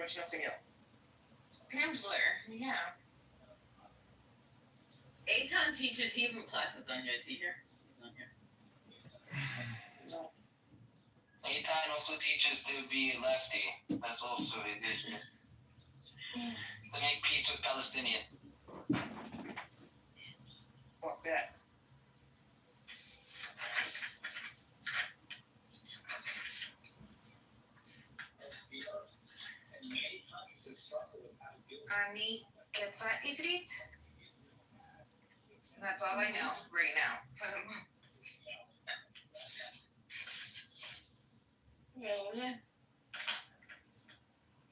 much nothing else. Pamsler, yeah. Eitan teaches Hebrew classes on your here. On here. No. Eitan also teaches to be lefty. That's also what he did here. To make peace with Palestinian. Fuck that. Ani Ketsa Ifrit. That's all I know right now for the moment.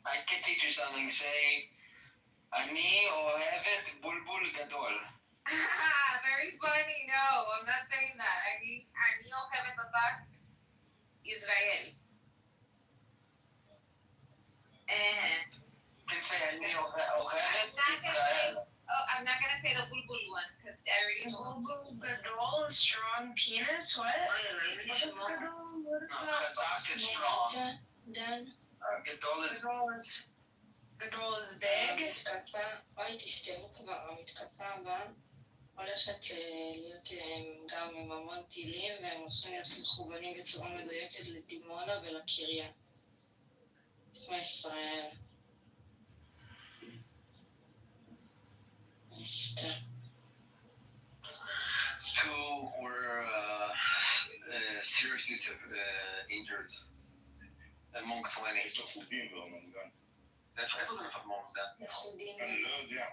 I can teach you something. Say, אני אוהבת בולבול גדול. Very funny. No, I'm not saying that. אני אוהבת אותך Israel. You can say אני אוהבת Israel. Oh, I'm not gonna say the bulbul one because I already know. Gadol, strong penis. What? No, Chazak is strong. Dan, Gadol is big. תסתמו כבר, המתקפה הבאה הולכת להיות גם עם המון טילים, והם הולכים להיות מכוונים בצורה מדויקת לדימונה ולקריה. בשמה ישראל. Two were seriously injured among 20. איפה זה מפגמון מוסגן? אני לא יודע.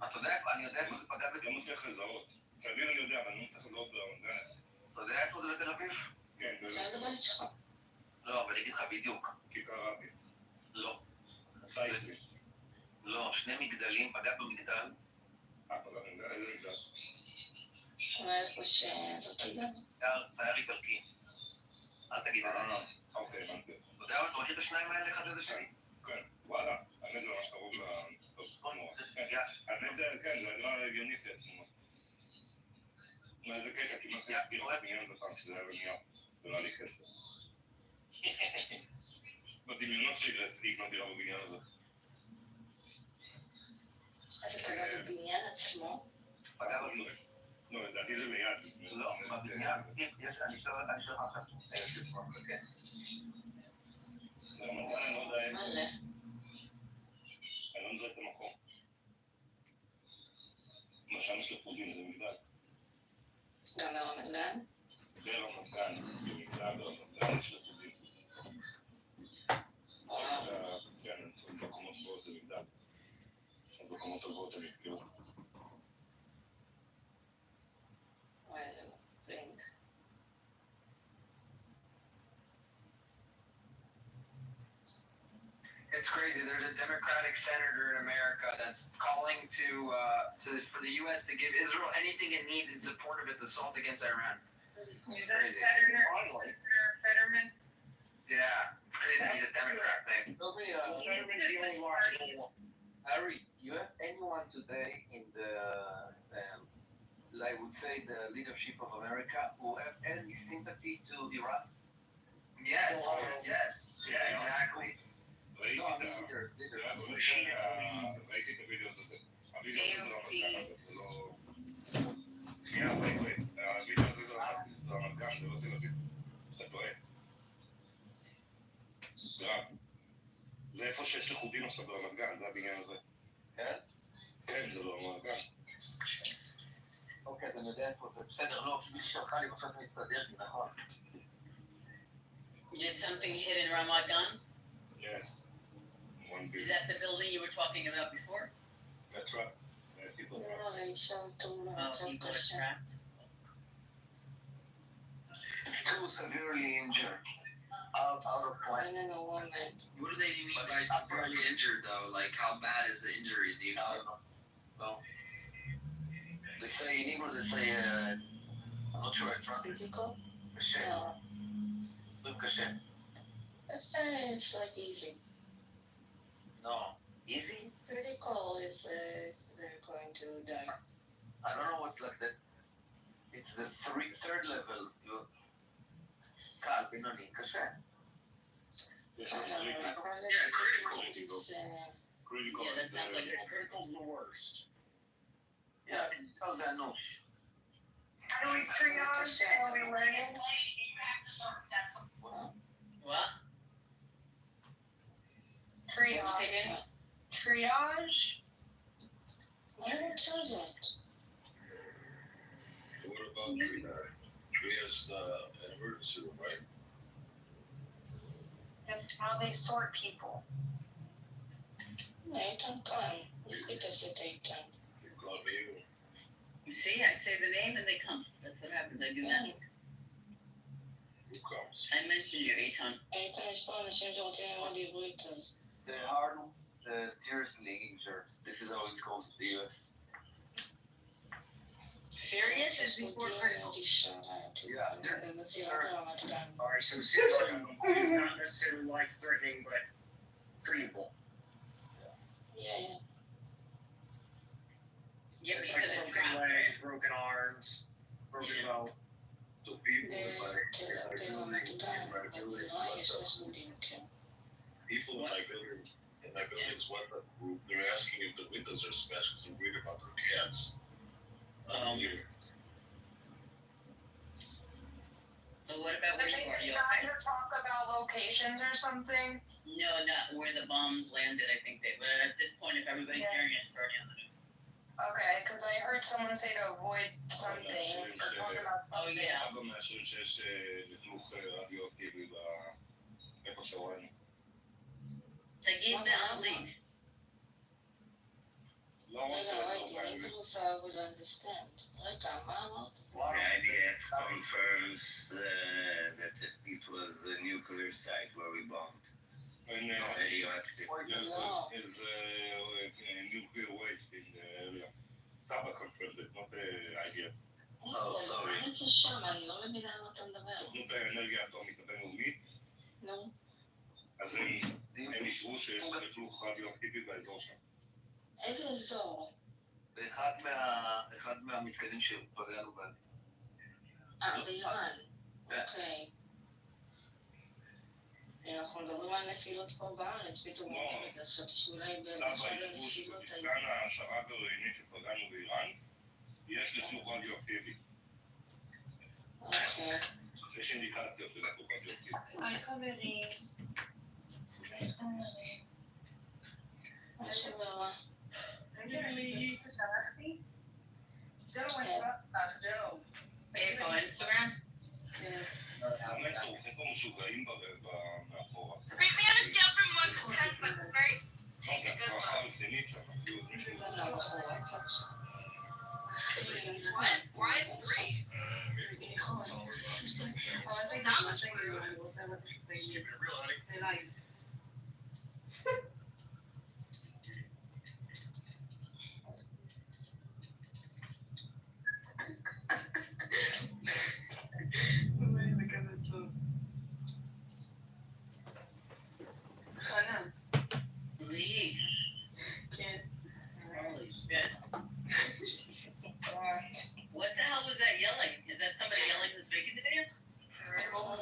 אתה יודע איפה? אני יודע איפה זה פגע בתל אביב. לא מצליח לזהות. תל אביב אני יודע, אבל אני לא מצליח לזהות ברמת. אתה יודע איפה זה בתל אביב? כן, לא, אבל אני אגיד לך בדיוק. כיכר רבין. לא. צייטרי. לא, שני מגדלים, פגע במגדל. פגע במגדל? איזה מגדל? אולי איפה שזאת הייתה? צייר איטלקי. אל תגיד את זה. אוקיי, הבנתי. אתה יודע מה, אתה מכיר את השניים האלה אחד ליד השני? כן, וואלה. האמת זה ממש קרוב לתמורה. האמת זה, כן, זה נראה הגיוני לפי התמורה. איזה קטע, כמעט להסביר את הבניין הזה פעם שזה היה בנייר. זה לא היה לי כסף. בדמיונות שלי רציתי לקנות דירה בבניין הזה. אז אתה פגע בבניין עצמו? פגע בבניין. לא, לדעתי זה ליד. לא, בבניין, אני שואל לך עכשיו. כן. למזל אני לא יודע איפה. מה זה? אני לא יודע את המקום. משם של פודים, זה מגדל. גם ברמת גן? ברמת גן, במגדל ברמת גן של פודים. כן, בקומות גבוהות זה מגדל. אז בקומות הגבוהות אני אתקיעו. וואי, זה מפרינג. It's crazy. There's a Democratic senator in America that's calling for the U.S. to give Israel anything it needs in support of its assault against Iran. Is that Senator Fetterman? Yeah, it's crazy that he's a Democrat thing. Harry, you have anyone today in the, I would say, the leadership of America who have any sympathy to Iran? Yes, yeah, exactly. ראיתי את הוידאו הזה. הוידאו הזה זה לא... שנייה, הוידאו הזה זה רמת גן, זה לא תל אביב. אתה טועה. גרם. זה איפה שיש לחודים עכשיו ברמת גן, זה הבניין הזה. כן? כן, זה לא רמת גן. אוקיי, אז אני יודע איפה זה. בסדר, לא, כי מישהו שלך לי בסוף מסתדר, נכון. Did something hit in Ramat Gan? Yes. Is that the building you were talking about before? That's right. People trapped. לא, האישה אותו במצב People are קשה. trapped. Two severely injured. Out of point. אין לנו woman. What do they mean by severely injured, though? Like, how bad is the injuries? Do you know? No. They say in Hebrew, they say, I'm not sure I trust it. פיזיקו? קשה. לא. קשה. It's like easy. No. Easy? Critical is they're going to die. I don't know what's like that. It's the third level. קל, בינוני, קשה. יש לנו Yeah, קריטי. critical. It's like critical's the worst. Yeah, how's that no? How do we triage? How are we learning? what? Triage. Triage? I don't know that. What about triage an emergency room, right? That's how they sort people. Nathan can. Look at Nathan. You call me. You see, I say the name and they come. That's what happens. I do magic. Who comes? I mentioned you, Eitan. Nathan יש פה אנשים שרוצים ללמוד עברית אז... The hard, seriously injured. This is how it's called in the US. Serious is before critical. Yeah, בזירה ברמת גן. Alright, so serious is not necessarily life-threatening, but treatable. Yeah. Yeah, It's because like they're broken trapped. legs, broken arms, broken boat. So people ברמת גן, בזירה יש לחודים, כן. people in my building's WhatsApp group, they're asking if the windows are smashed because they're worried about their cats. But what about where you are? You okay? Either talk about locations or something. No, not where the bombs landed, I think they, but at this point, if everybody's hearing it, it's already on the news. Okay, because I heard someone say to avoid something or talk about Oh, something. yeah. אחד המאשרים שיש לכלוך רדיואקטיבי איפה שהורנו. תגיד באנגלית. לא רגע, רוצה wait, I think I would understand. רגע, מה אמרת? The IDF confirms that it was the nuclear site where we bombed. Radioactive. There's nuclear waste in the area. Saba confirmed it, not the IDF. Oh, sorry. איזה שם, אני לא מבינה על מה אתה מדבר. סוכנות האנרגיה האטומית הבינלאומית, נו. אז הם אישרו שיש לכלוך רדיואקטיבי באזור שם. איזה אזור? באחד מהמתקנים שפגענו בהם. באיראן. אוקיי. אנחנו מדברים על נפילות פה בארץ, פתאום אומרים את זה, חשבתי שאולי סבא באחד אישרו הנפילות היו. שבמתקן ההעשרה הגרעינית שפגענו באיראן, יש לכלוך רדיואקטיבי. אוקיי. יש אינדיקציות לכלוך רדיואקטיבי. מה שברה? איפה, אינסטגרם? כן. למה הם צורכים פה משוגעים מאחורה? Rate me on a scale from 1 to 10, but first, take a זה good הצלחה look. רצינית שם, כאילו מישהו... לא, בחורה צריך. Why 3? That was rude. Keep it real, honey. Lee. Kid. Holy shit. What? What the hell was that yelling? Is that somebody yelling who's making the video? It's not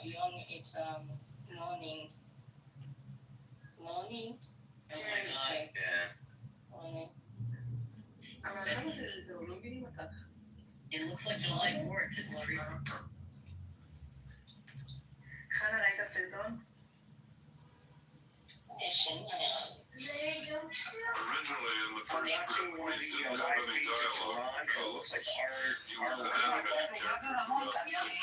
yelling, it's moaning. Moaning? Oh my god. Yeah. Moaning. It looks like July 4th. It's creepy. חנה, ראית הסרטון? Originally, in the first script, we didn't have any dialogue. It looks like He was an animated character throughout the picture.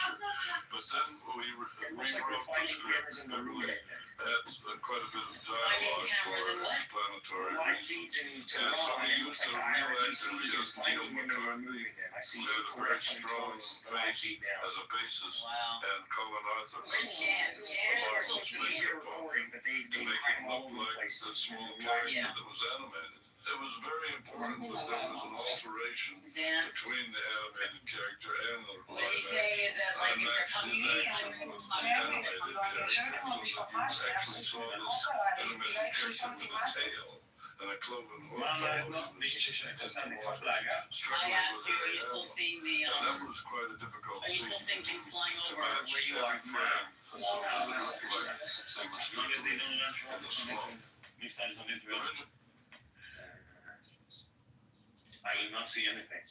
But then we rewrote the script and we had quite a bit of dialogue for explanatory reasons. And so we used a real actor, Neil McCartney, who had a very strong face as a basis, Wow. and Colin Arthur Where's Jan? Jan or Marvel's makeup on him to make it look like the small character that was animated. It was very important that there was an alteration Dan, between the animated character and the what he's saying is that, like, if you're IMAX coming is actually with the animated character, so that you actually saw this animated character with a tail and a cloven hoof following struggling I asked with you, are her you still animal. seeing the, And that was quite a difficult are you scene still seeing things flying to over match where you are? every frame, so it looked like they were struggling in the smoke. missiles on Israel. I will not see anything.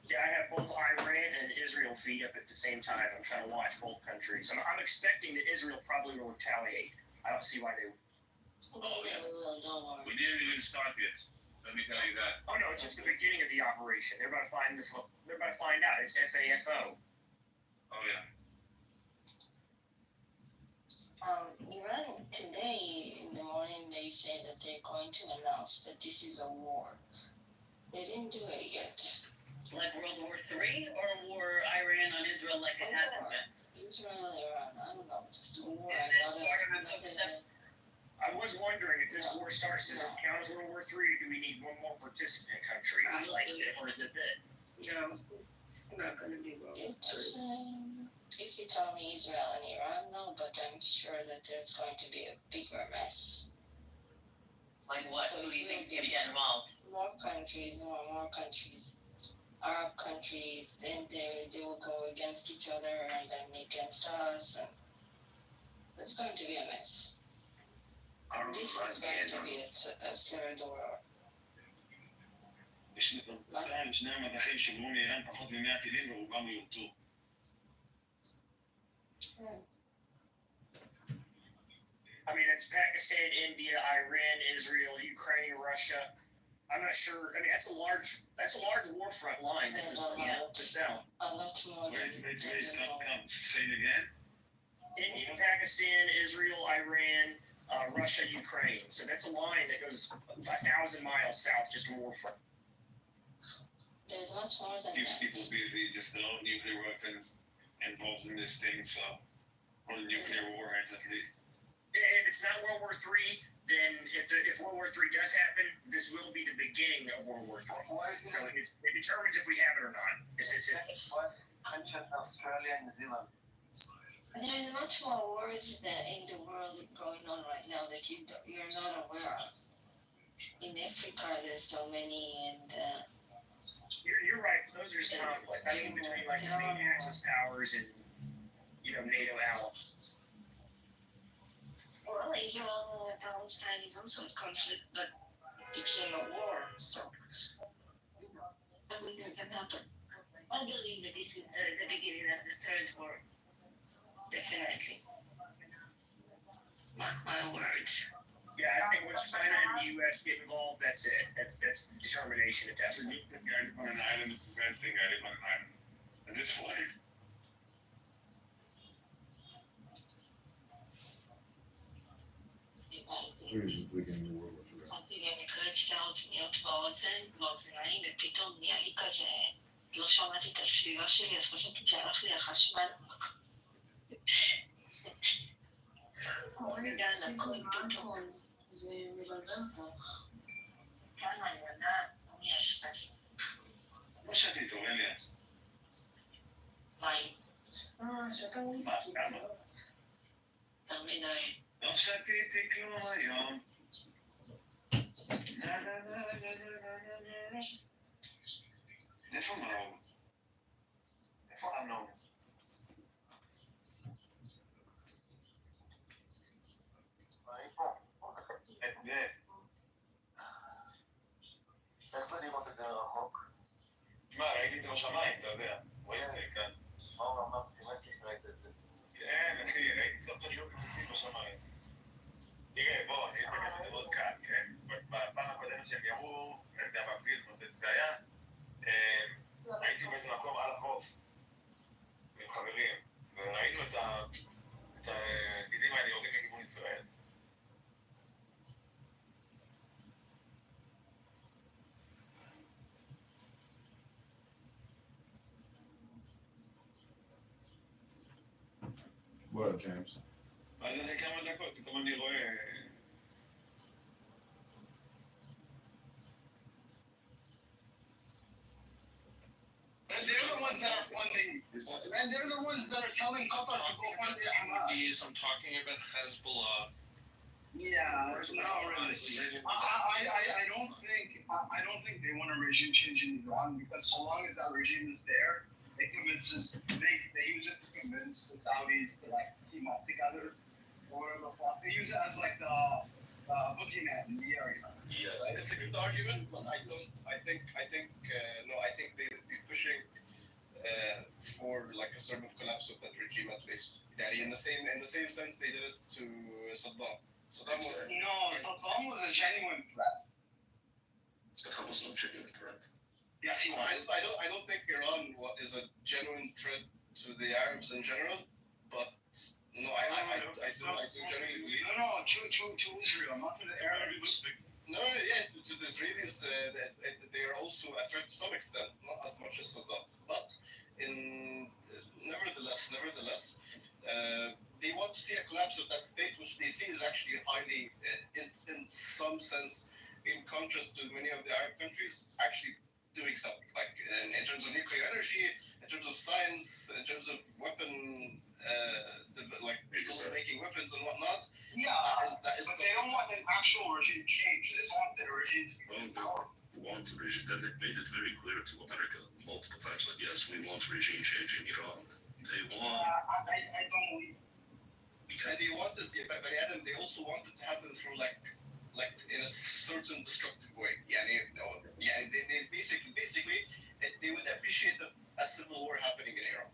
Yeah, I have both Iran and Israel feed up at the same time. I'm trying to watch both countries. I'm expecting that Israel probably will retaliate. I don't see why they would. Oh, yeah. We didn't even start yet. Let me tell you that. Oh no, it's just the beginning of the operation. They're about to find out. It's FAFO. Oh, yeah. Iran today in the morning they say that they're going to announce that this is a war. They didn't do it yet. Like World War III or war Iran on Israel like it hasn't been? Israel, Iran, I don't know, just a war. I was wondering if this war starts, does this count as World War III, or do we need one more participant country? Is it like it, or is it that? No, it's not going to be World War III. If it's only Israel and Iran, no, but I'm sure that there's going to be a bigger mess. Like what? So who do you think is going to get involved? More countries. Arab countries, then they will go against each other and then against us. And it's going to be a mess. This is going to be a third war. בצה"ל ישנם מטחים שגרו מאיראן פחות מ100 טילים ורובם יורטו. I mean, it's Pakistan, India, Iran, Israel, Ukraine, Russia. I'm not sure. I mean, that's a large war front line that is north to south. A lot more. Wait, say it again? India, Pakistan, Israel, Iran, Russia, Ukraine. So that's a line that goes 1,000 miles south, just war front. There's much more than Keeps that. people busy, just a lot of nuclear weapons involved in this thing, so. Or the nuclear warheads at least. If it's not World War III, then if World War III does happen, this will be the beginning of World War III. So it determines if we have it or not. Mentioned Australia and New Zealand. There is much more wars that in the world going on right now that you're not aware of. In Africa, there's so many, and you're right. Those are some conflict. I mean, between like the main Axis powers and NATO allies. well, Israel and Palestine is also a conflict, but became a war. So everything can happen. I believe that this is the beginning of the third war. Definitely. Mark my words. Yeah, I think once China and the U.S. get involved, that's it. That's determination at that point. The guy on an island, the bad thing I live on an island. At this point. שמתי במקרה 2 אוזניות באוזניים, ופתאום נהיה לי כזה, לא שמעתי את הסביבה שלי, אז חשבתי שהלך לי החשמל. זה מבלבל אותך. כאן אני יודעת, אני אעשה. לא שתית, אורליה. מים. שאתה וויסקי. מה? יותר מדי. לא שתיתי כלום היום. איפה מרום? איפה אמנון? איך זה לראות את זה מרחוק? תשמע, ראיתי את זה בשמיים, אתה יודע. רואים את זה כאן. מה הוא אמר? סימס לי שראית את זה. כן, אחי, ראיתי את התחשבות מחוצים בשמיים. תראה, בוא, אני אתן את זה מאוד קל, כן? בפעם הקודמת שהם ירו, אני יודע מה פילם, זה היה, הייתי באיזה מקום על החוף, עם חברים, וראינו את הטילים האלה יורדים לכיוון ישראל. What up, James? אז זה כמה דקות, פתאום אני רואה... And they're the ones that are funding, and they're the ones that are telling Qatar to go fund the Hamas. I'm talking about Hezbollah. Yeah, it's not really. I don't think they want a regime change in Iran, because so long as that regime is there, they use it to convince the Saudis to like team up together or the they use it as like the boogeyman in the area. Yes, it's a good argument, but I think they'd be pushing for like a sort of collapse of that regime at least. In the same sense they did it to Saddam. Saddam was a genuine threat. Saddam was no genuine threat. Yes, he was. I don't think Iran is a genuine threat to the Arabs in general, but no, I do generally believe. No, to Israel, not to the Arabs. No, yeah, to the Israelis, they are also a threat to some extent, not as much as Saddam. But nevertheless, they want to see a collapse of that state, which they see is actually highly, in some sense, in contrast to many of the Arab countries, actually doing something. Like in terms of nuclear energy, in terms of science, in terms of weapon, people making weapons and whatnot. Yeah, but they don't want an actual regime change. They just want the regime to be powerful. Want a regime, then they made it very clear to America multiple times, like, yes, we want regime change in Iran. They want... I don't believe it. And they wanted, but Adam, they also wanted to happen through, like in a certain destructive way. They basically, they would appreciate a civil war happening in Iran.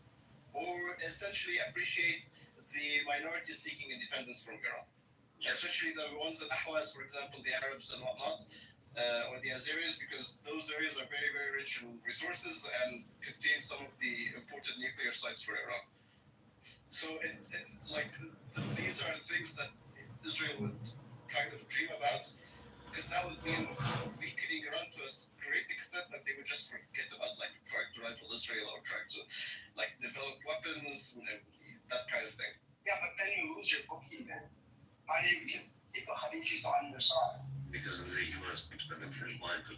Or essentially appreciate the minorities seeking independence from Iran. Especially the ones in Ahwaz, for example, the Arabs and whatnot, or the Azeris, because those areas are very, very rich in resources and contain some of the important nuclear sites for Iran. So, these are things that Israel would kind of dream about, because that would mean weakening Iran to a great extent that they would just forget about, like, trying to rival Israel or trying to, like, develop weapons and that kind of thing. Yeah, but then you lose your boogeyman. How do you keep the Khalijis on your side? Because the U.S. keeps them in line to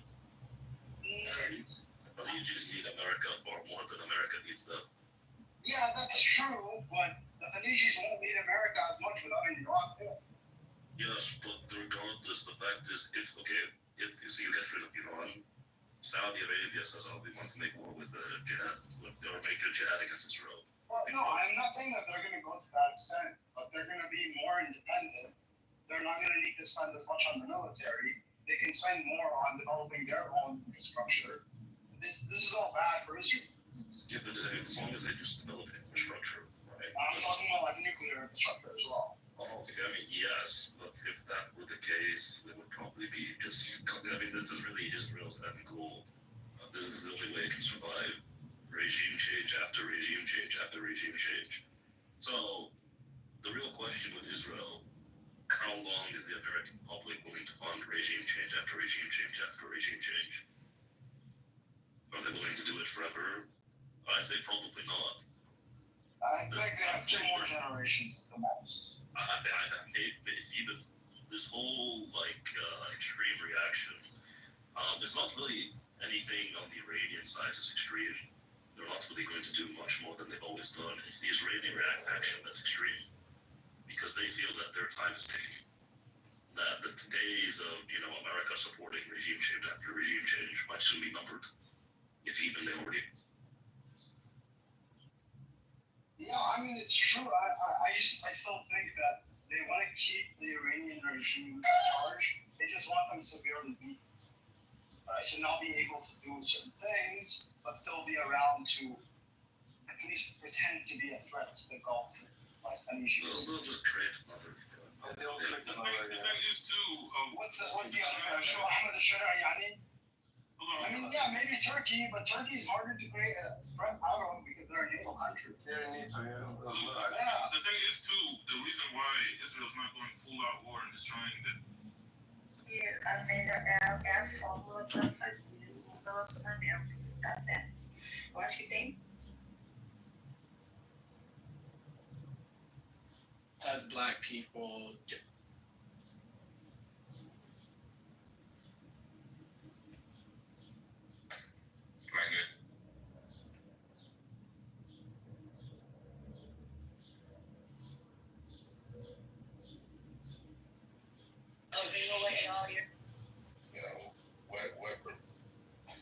Khalijis need America far more than America needs them. Yeah, that's true, but the Khalijis won't need America as much without Iran there. Yes, but regardless, the fact is, if you get rid of Iran, Saudi Arabia says, we want to make war with jihad, or make a jihad against Israel. Well, no, I'm not saying that they're going to go to that extent, but they're going to be more independent. They're not going to need to spend as much on the military. They can spend more on developing their own infrastructure. This is all bad for Israel. Yeah, but as long as they just develop infrastructure, right? I'm talking about like nuclear infrastructure as well. Oh, okay. I mean, yes, but if that were the case, it would probably be just. I mean, this is really Israel's end goal. This is the only way it can survive. Regime change after regime change after regime change. So, the real question with Israel: how long is the American public willing to fund regime change after regime change after regime change? Are they willing to do it forever? I say probably not. I think they have 2 more generations at the most. If even this whole extreme reaction, it's not really anything on the Iranian side is extreme. They're not really going to do much more than they've always done. It's the Israeli reaction that's extreme, because they feel that their time is ticking. That the days of America supporting regime change after regime change might soon be numbered, if even they already. Yeah, I mean, it's true. I still think that they want to keep the Iranian regime in charge. They just want them severely beaten. So not be able to do certain things, but still be around to at least pretend to be a threat to the Gulf, like Khalijis. They'll just create another. The thing is too. What's the other? Show Ahmed al-Shara, yani? I mean, yeah, maybe Turkey, but Turkey is harder to create a threat out of because they're a NATO country. The thing is too, the reason why Israel's not going full out war and destroying the. É a fórmula para fazer um relacionamento, tá certo? Eu acho que tem. As black people get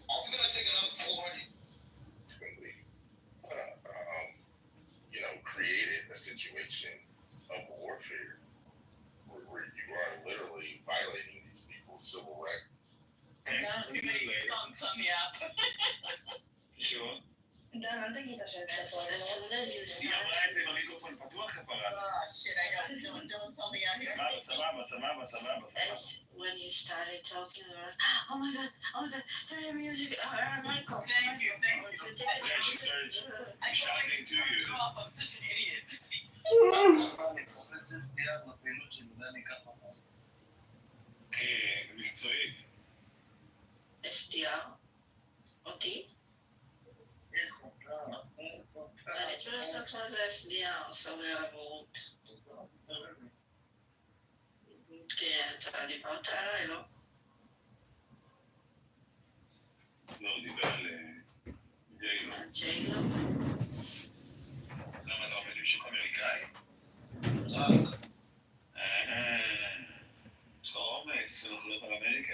I'm gonna take another 400. Created a situation of warfare civil right. Too many skunks on the app. Sure. דן, אל תגיד את השם As שלך. soon as you היא start, אמרה את זה במיקרופון פתוח כפרה. Shit, I got it. Dylan saw me out here. סבבה. as when you started talking, you were, oh my god, sorry, music, Michael. Thank you. Yeah, she started I shouting to you. I'm such an idiot. אני מחפש סטייה בפעילות של דני ככה. מקצועית. SDR, אותי? אני אפילו לא יודעת מה זה SDR, סורי על הבורות. כן, אתה דיברת עליי, לא? לא, דיבר על ג'יילו. ג'יילו? למה אתה עובד בשוק אמריקאי? לא. יש לך אומץ, יש לנו חלוק על אמריקה.